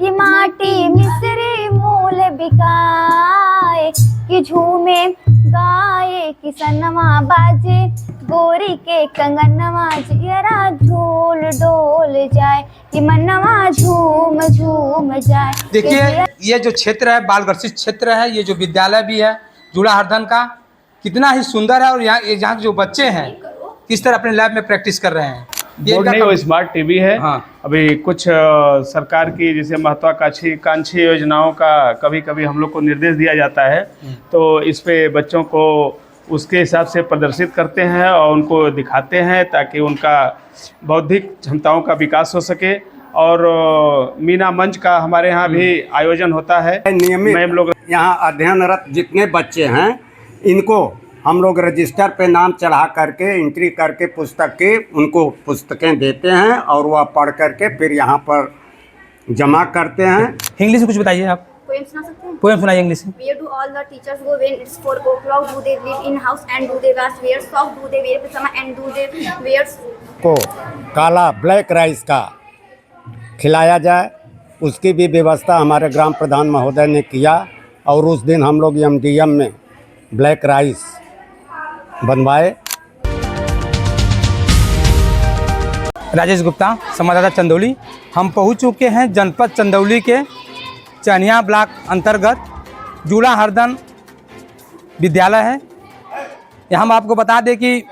ये माटी मिसरी मूल बिकाए कि झूमे गाए किसनवा बाजे गोरी के कंगनवा जियरा झूल डोल जाए कि मनवा झूम झूम जाए। देखिए ये जो क्षेत्र है बाल ग्रसित क्षेत्र है, ये जो विद्यालय भी है जूड़ा हरदन का कितना ही सुंदर है और यहाँ के जो बच्चे हैं किस तरह अपने लैब में प्रैक्टिस कर रहे हैं। बोर्ड नहीं, वो स्मार्ट टीवी है। हाँ। अभी कुछ सरकार की जैसे महत्वाकांक्षी योजनाओं का कभी कभी हम लोग को निर्देश दिया जाता है, तो इस पे बच्चों को उसके हिसाब से प्रदर्शित करते हैं और उनको दिखाते हैं ताकि उनका बौद्धिक क्षमताओं का विकास हो सके। और मीना मंच का हमारे यहाँ भी आयोजन होता है नियमित। मैम लोग यहाँ अध्ययनरत जितने बच्चे हैं इनको हम लोग रजिस्टर पे नाम चढ़ा करके एंट्री करके पुस्तक की उनको पुस्तकें देते हैं और वह पढ़ करके फिर यहाँ पर जमा करते हैं। इंग्लिश में कुछ बताइए आप। पोएम सुना सकते हैं? पोएम सुनाइए इंग्लिश में। Where do all the teachers go when it's 4 o'clock? Do they live in house and do they wear socks? Do they wear pajama and do they wear को काला ब्लैक राइस का खिलाया जाए उसकी भी व्यवस्था हमारे ग्राम प्रधान महोदय ने किया और उस दिन हम लोग एमडीएम में ब्लैक राइस बनवाए। राजेश गुप्ता, संवाददाता चंदौली। हम पहुंच चुके हैं जनपद चंदौली के चनिया ब्लॉक अंतर्गत जूड़ा हरदन विद्यालय है। यहाँ हम आपको बता दें कि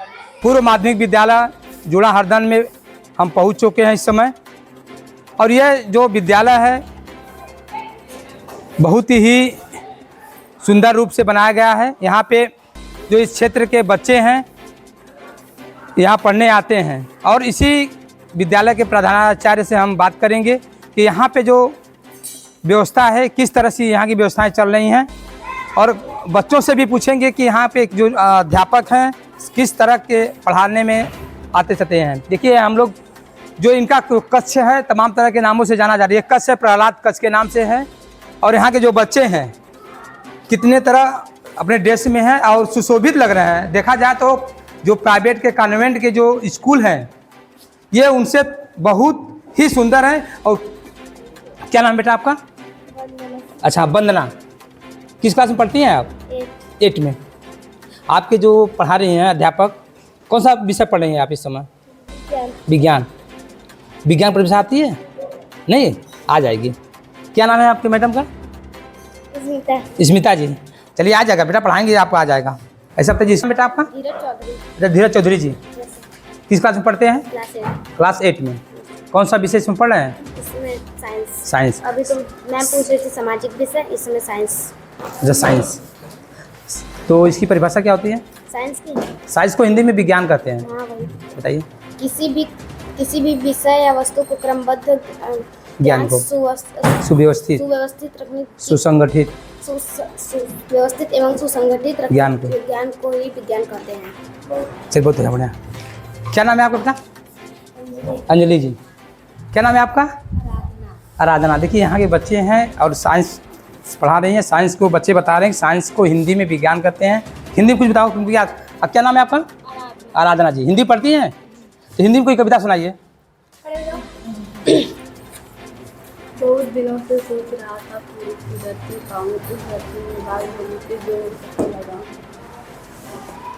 पूर्व माध्यमिक विद्यालय जूड़ा हरदन में हम पहुंच चुके हैं इस समय। और यह जो विद्यालय है बहुत ही सुंदर रूप से बनाया गया है। यहाँ पे जो इस क्षेत्र के बच्चे हैं यहाँ पढ़ने आते हैं और इसी विद्यालय के प्रधानाचार्य से हम बात करेंगे कि यहाँ पे जो व्यवस्था है किस तरह से यहाँ की व्यवस्थाएं चल रही हैं और बच्चों से भी पूछेंगे कि यहाँ पे जो अध्यापक हैं किस तरह के पढ़ाने में आते जाते हैं। देखिए हम लोग जो इनका कक्ष है तमाम तरह के नामों से जाना जा रही है। कक्ष है प्रहलाद कक्ष के नाम से है और यहाँ के जो बच्चे हैं कितने तरह अपने ड्रेस में हैं और सुशोभित लग रहे हैं। देखा जाए तो जो प्राइवेट के कॉन्वेंट के जो स्कूल हैं ये उनसे बहुत ही सुंदर है। और क्या नाम बेटा आपका? अच्छा वंदना। किस क्लास में पढ़ती हैं आप? 8 में। आपके जो पढ़ा रही हैं अध्यापक कौन सा विषय पढ़ रही हैं आप इस समय? विज्ञान। विज्ञान पर विषय आती है? नहीं आ जाएगी। क्या नाम है आपके मैडम का? स्मिता जी। चलिए आ जाएगा बेटा, पढ़ाएंगे आपको आ जाएगा। ऐसा बताइए बेटा आपका? धीरज चौधरी जी। किस क्लास में पढ़ते हैं? क्लास 8 में। कौन सा विषय इसमें पढ़ रहे हैं? इसमें साइंस। अभी तो मैम पूछ रही थी सामाजिक विषय, इसमें साइंस। अच्छा साइंस। तो इसकी परिभाषा क्या होती है? साइंस की साइंस को हिंदी में विज्ञान कहते हैं। हाँ वही। बताइए। किसी भी विषय या वस्तु को क्रमबद्ध ज्ञान को सुव्यवस्थित रखने सुसंगठित व्यवस्थित एवं सुसंगठित ज्ञान को ही विज्ञान कहते हैं। चलिए बहुत बढ़िया। क्या नाम है आपका बेटा? अंजलि जी। क्या नाम है आपका? आराधना। देखिए यहाँ के बच्चे हैं और साइंस पढ़ा रही हैं। साइंस को बच्चे बता रहे हैं साइंस को हिंदी में विज्ञान कहते हैं। हिंदी में कुछ बताओ क्योंकि क्या नाम है आपका? आराधना जी। हिंदी पढ़ती हैं तो हिंदी में कोई कविता सुनाइए। बहुत दिनों से सोच रहा था पूरी धरती पाऊँ इस धरती में बाल होने के जो लगा।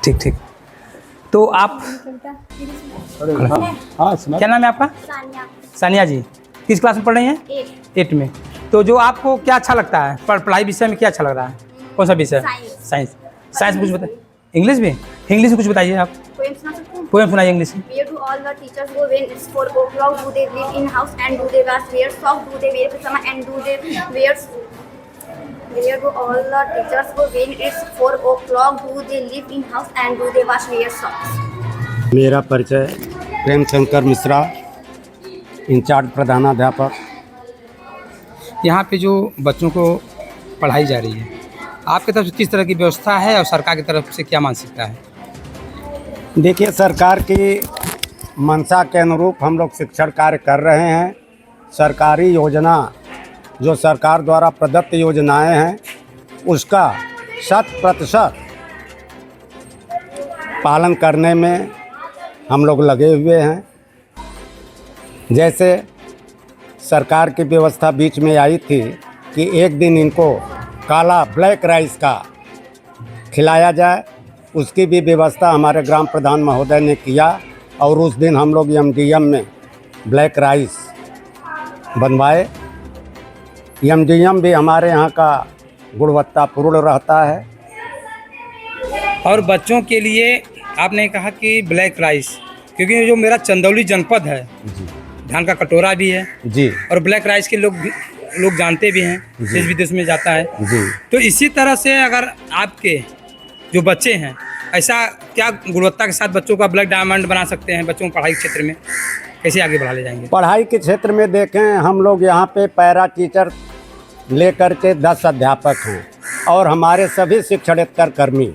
ठीक। तो आप हाँ क्या नाम है आपका? सानिया जी। किस क्लास में पढ़ रही हैं? 8 में। तो जो आपको क्या अच्छा लगता है पढ़ाई विषय में क्या अच्छा लग रहा है? कौन सा विषय? साइंस। साइंस में कुछ बताइए। इंग्लिश में? इंग्लिश में कुछ बताइए आप। पोएम सुना सकते हैं? पोएम सुनाइए इंग्लिश में। Where do all the teachers go when it's 4 o'clock? Do they live in house and do they wear socks? Do they wear pajama and do they wear Where do all the teachers go when it's 4 o'clock? Do they live in house and do they wear socks? मेरा परिचय Prem Shankar Mishra, in charge प्रधानाध्यापक। यहाँ पे जो बच्चों को पढ़ाई जा रही है आपकी तरफ से किस तरह की व्यवस्था है और सरकार की तरफ से क्या मानसिकता है? देखिए सरकार की मंशा के अनुरूप हम लोग शिक्षण कार्य कर रहे हैं। सरकारी योजना जो सरकार द्वारा प्रदत्त योजनाएं हैं उसका 100% पालन करने में हम लोग लगे हुए हैं। जैसे सरकार की व्यवस्था बीच में आई थी कि एक दिन इनको काला ब्लैक राइस का खिलाया जाए, उसकी भी व्यवस्था हमारे ग्राम प्रधान महोदय ने किया और उस दिन हम लोग एमडीएम में ब्लैक राइस बनवाए। एमडीएम भी हमारे यहाँ का गुणवत्तापूर्ण रहता है। और बच्चों के लिए आपने कहा कि ब्लैक राइस, क्योंकि जो मेरा चंदौली जनपद है, धान का कटोरा भी है जी, और ब्लैक राइस के लोग जानते भी हैं, देश विदेश में जाता है जी। तो इसी तरह से अगर आपके जो बच्चे हैं, ऐसा क्या गुणवत्ता के साथ बच्चों का ब्लैक डायमंड बना सकते हैं? बच्चों को पढ़ाई के क्षेत्र में कैसे आगे बढ़ा ले जाएंगे? पढ़ाई के क्षेत्र में देखें, हम लोग यहाँ पे पैरा टीचर लेकर के 10 अध्यापक हैं और हमारे सभी शिक्षणेतर कर्मी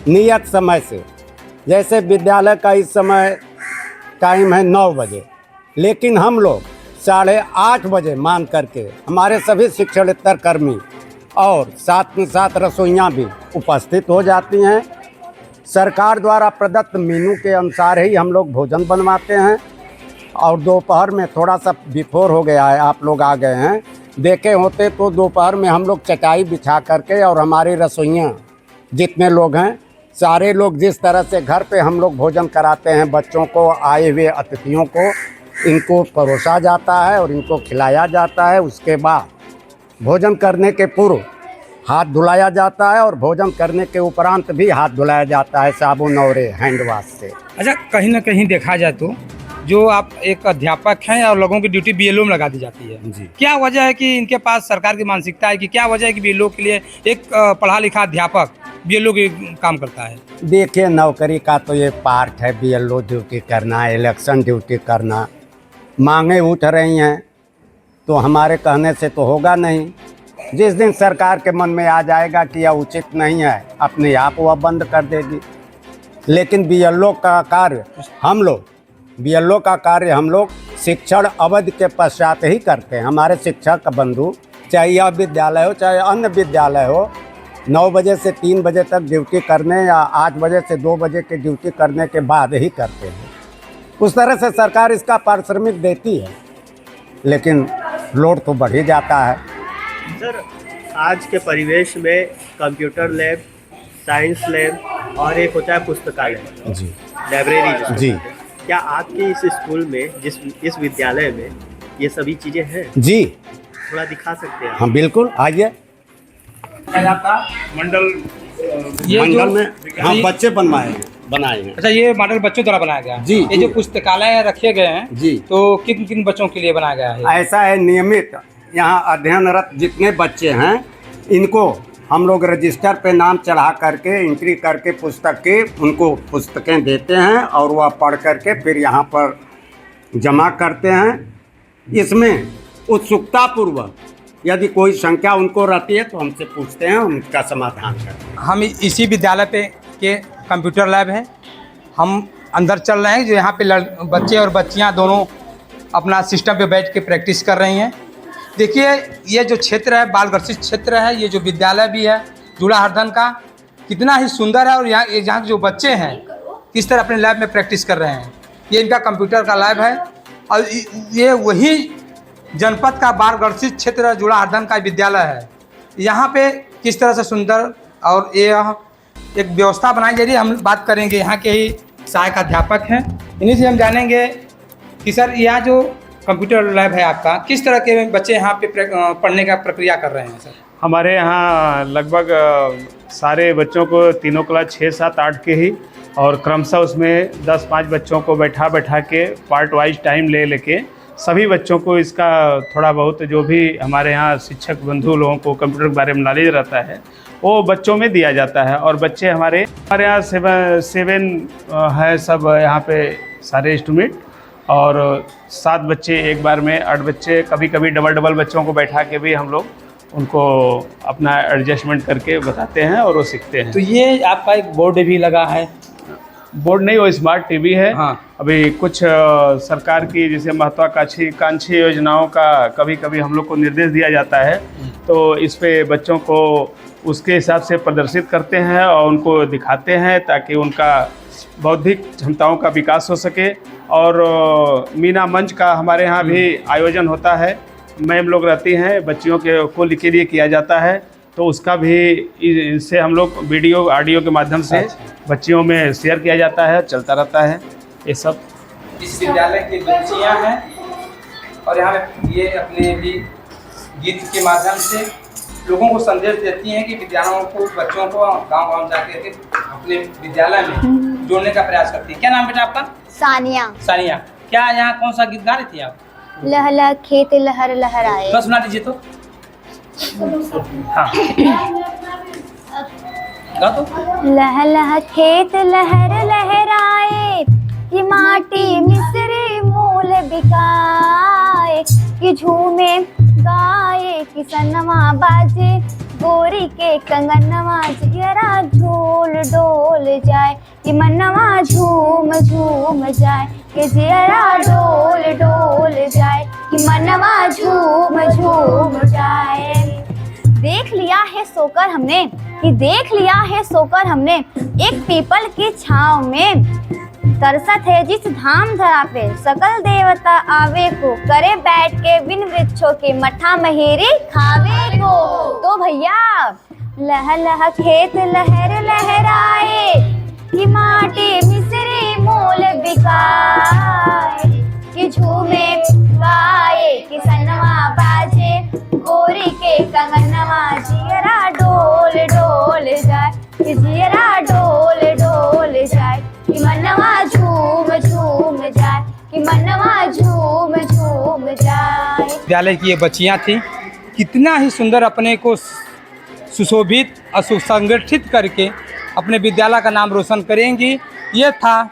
नियत समय से, जैसे विद्यालय का इस समय टाइम है 9 बजे, लेकिन हम लोग 8:30 बजे मान करके हमारे सभी शिक्षणेतर कर्मी और साथ में साथ रसोइयाँ भी उपस्थित हो जाती हैं। सरकार द्वारा प्रदत्त मेनू के अनुसार ही हम लोग भोजन बनवाते हैं। और दोपहर में थोड़ा सा बिफोर हो गया है, आप लोग आ गए हैं, देखे होते तो दोपहर में हम लोग चटाई बिछा करके और हमारी रसोइयाँ जितने लोग हैं सारे लोग जिस तरह से घर पे हम लोग भोजन कराते हैं, बच्चों को, आए हुए अतिथियों को इनको परोसा जाता है और इनको खिलाया जाता है। उसके बाद भोजन करने के पूर्व हाथ धुलाया जाता है और भोजन करने के उपरांत भी हाथ धुलाया जाता है साबुन और हैंड वाश से। अच्छा, कहीं ना कहीं देखा जाए तो जो आप एक अध्यापक हैं और लोगों की ड्यूटी बीएलओ में लगा दी जाती है जी। क्या वजह है कि इनके पास सरकार की मानसिकता है कि क्या वजह है कि बीएलओ के लिए एक पढ़ा लिखा अध्यापक बीएलओ के काम करता है? देखिए, नौकरी का तो ये पार्ट है, बीएलओ ड्यूटी करना, इलेक्शन ड्यूटी करना। मांगे उठ रही हैं तो हमारे कहने से तो होगा नहीं। जिस दिन सरकार के मन में आ जाएगा कि यह उचित नहीं है, अपने आप वह बंद कर देगी। लेकिन बीएलओ का कार्य हम लोग शिक्षण अवधि के पश्चात ही करते हैं। हमारे शिक्षक बंधु, चाहे यह विद्यालय हो चाहे अन्य विद्यालय हो, 9 बजे से 3 बजे तक ड्यूटी करने या 8 बजे से 2 बजे की ड्यूटी करने के बाद ही करते हैं। उस तरह से सरकार इसका पारिश्रमिक देती है, लेकिन लोड तो बढ़ ही जाता है। सर, आज के परिवेश में कंप्यूटर लैब, साइंस लैब और एक होता है पुस्तकालय जी, लाइब्रेरी जिसको जी। कहते हैं। क्या आपके इस स्कूल में, इस विद्यालय में ये सभी चीज़ें हैं? जी थोड़ा दिखा सकते हैं? हाँ बिल्कुल, आइए। मंडल ये मंडल जो में हाँ बच्चे बनाए हैं। अच्छा, ये मॉडल बच्चों द्वारा बनाया गया है? जी, ये जो पुस्तकालय रखे गए हैं जी, तो किन किन बच्चों के लिए बनाया गया है? ऐसा है, नियमित यहाँ अध्ययनरत जितने बच्चे हैं इनको हम लोग रजिस्टर पे नाम चढ़ा करके एंट्री करके उनको पुस्तकें देते हैं और वह पढ़ करके फिर यहाँ पर जमा करते हैं। इसमें उत्सुकतापूर्वक यदि कोई शंका उनको रहती है तो हमसे पूछते हैं, उनका समाधान करते हैं। हम इसी विद्यालय पे के कंप्यूटर लैब है, हम अंदर चल रहे हैं जो यहाँ पे बच्चे और बच्चियाँ दोनों अपना सिस्टम पे बैठ के प्रैक्टिस कर रही हैं। देखिए, ये जो क्षेत्र है बाल ग्रसित क्षेत्र है, ये जो विद्यालय भी है जुड़ा हरदन का, कितना ही सुंदर है। और यहाँ जो बच्चे हैं किस तरह अपने लैब में प्रैक्टिस कर रहे हैं। ये इनका कंप्यूटर का लैब है और ये वही जनपद का बाल ग्रसित क्षेत्र जुड़ा हरदन का विद्यालय है। यहाँ पे किस तरह से सुंदर और ये एक व्यवस्था बनाई जा रही है। हम बात करेंगे यहाँ के ही सहायक अध्यापक हैं, इन्हीं से हम जानेंगे कि सर यहाँ जो कंप्यूटर लैब है आपका, किस तरह के बच्चे यहाँ पे पढ़ने का प्रक्रिया कर रहे हैं? सर, हमारे यहाँ लगभग सारे बच्चों को तीनों क्लास 6, 7, 8 के ही, और क्रमशः उसमें 10-5 बच्चों को बैठा के पार्ट वाइज टाइम लेके सभी बच्चों को इसका थोड़ा बहुत जो भी हमारे यहाँ शिक्षक बंधु लोगों को कंप्यूटर के बारे में नॉलेज रहता है वो बच्चों में दिया जाता है। और बच्चे हमारे यहाँ 7 है सब यहाँ पे सारे स्टूडेंट, और 7 बच्चे एक बार में, 8 बच्चे, कभी कभी डबल बच्चों को बैठा के भी हम लोग उनको अपना एडजस्टमेंट करके बताते हैं और वो सीखते हैं। तो ये आपका एक बोर्ड भी लगा है? बोर्ड नहीं, वो स्मार्ट टीवी है। हाँ। अभी कुछ सरकार की जैसे महत्वाकांक्षी योजनाओं का कभी कभी हम लोग को निर्देश दिया जाता है, तो इस पे बच्चों को उसके हिसाब से प्रदर्शित करते हैं और उनको दिखाते हैं ताकि उनका बौद्धिक क्षमताओं का विकास हो सके। और मीना मंच का हमारे यहाँ भी आयोजन होता है, मैम लोग रहती हैं, बच्चियों को लिए किया जाता है, तो उसका भी इससे हम लोग वीडियो ऑडियो के माध्यम से बच्चियों में शेयर किया जाता है, चलता रहता है ये सब। इस विद्यालय की बच्चियाँ हैं और यहाँ ये अपने भी गीत के माध्यम से लोगों को संदेश देती हैं कि विद्यालयों को, बच्चों को गांव-गांव जाकर के अपने विद्यालय में जोड़ने का प्रयास करती है। क्या नाम बेटा आपका? सानिया। सानिया, क्या यहाँ कौन सा गीत गा रही थी आप? लह लह खेत लहर लहर आए। बस सुना दीजिए तो। हाँ गा तो। लह लह खेत लहर लहराए, कि माटी मिस्री मूल बिकाए, कि झूमे गाए किसनवा बाजे, गोरी के कंगनवा जियरा झूल डोल जाए, कि मनवा झूम झूम जाए, कि जियरा डोल डोल जाए, कि मनवा झूम झूम जाए। देख लिया है सोकर हमने, कि देख लिया है सोकर हमने, एक पीपल की छाँव में, तरसत है जिस धाम धरा पे, सकल देवता आवे को, करे बैठ के बिन वृक्षों के, मठा महेरी खावे को। तो भैया लह लह खेत लहर लहराए, कि माटी मिस्री मूल बिकाए, कि झूमे गाए किसनवा बाजे, गोरी के कंगनवा जियरा डोल डोल जाए, कि जियरा डोल डोल जाए, कि मनवा झूम झूम जाए, कि मनवा झूम झूम जाए। विद्यालय की ये बच्चियाँ थी, कितना ही सुंदर अपने को सुशोभित और सुसंगठित करके अपने विद्यालय का नाम रोशन करेंगी। ये था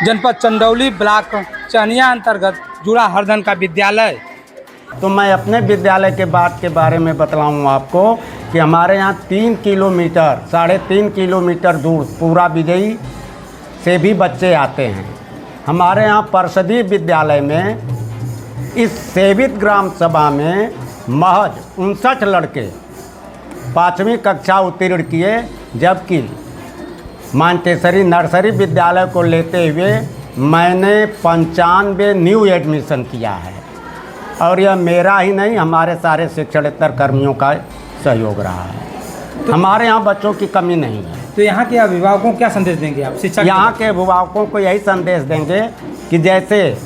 जनपद चंदौली ब्लॉक चहनिया अंतर्गत जुड़ा हरदन का विद्यालय। तो मैं अपने विद्यालय के बारे में बतलाऊँ आपको कि हमारे यहाँ 3 किलोमीटर 3.5 किलोमीटर दूर पूरा विजयी से भी बच्चे आते हैं। हमारे यहाँ परिषदीय विद्यालय में इस सेवित ग्राम सभा में महज 59 लड़के 5वीं कक्षा उत्तीर्ण किए, जबकि मांटेसरी नर्सरी विद्यालय को लेते हुए मैंने 95 न्यू एडमिशन किया है। और यह मेरा ही नहीं, हमारे सारे शिक्षणेतर कर्मियों का सहयोग रहा है। तो हमारे यहाँ बच्चों की कमी नहीं है। तो यहाँ के अभिभावकों को क्या संदेश देंगे आप? शिक्षा यहाँ के अभिभावकों को यही संदेश देंगे कि जैसे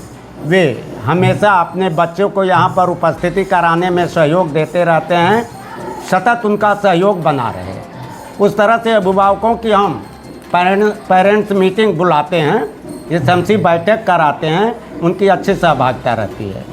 वे हमेशा अपने बच्चों को यहाँ पर उपस्थिति कराने में सहयोग देते रहते हैं, सतत उनका सहयोग बना रहे। उस तरह से अभिभावकों की हम पेरेंट्स मीटिंग बुलाते हैं, ये शमसी बैठक कराते हैं, उनकी अच्छी सहभागिता रहती है।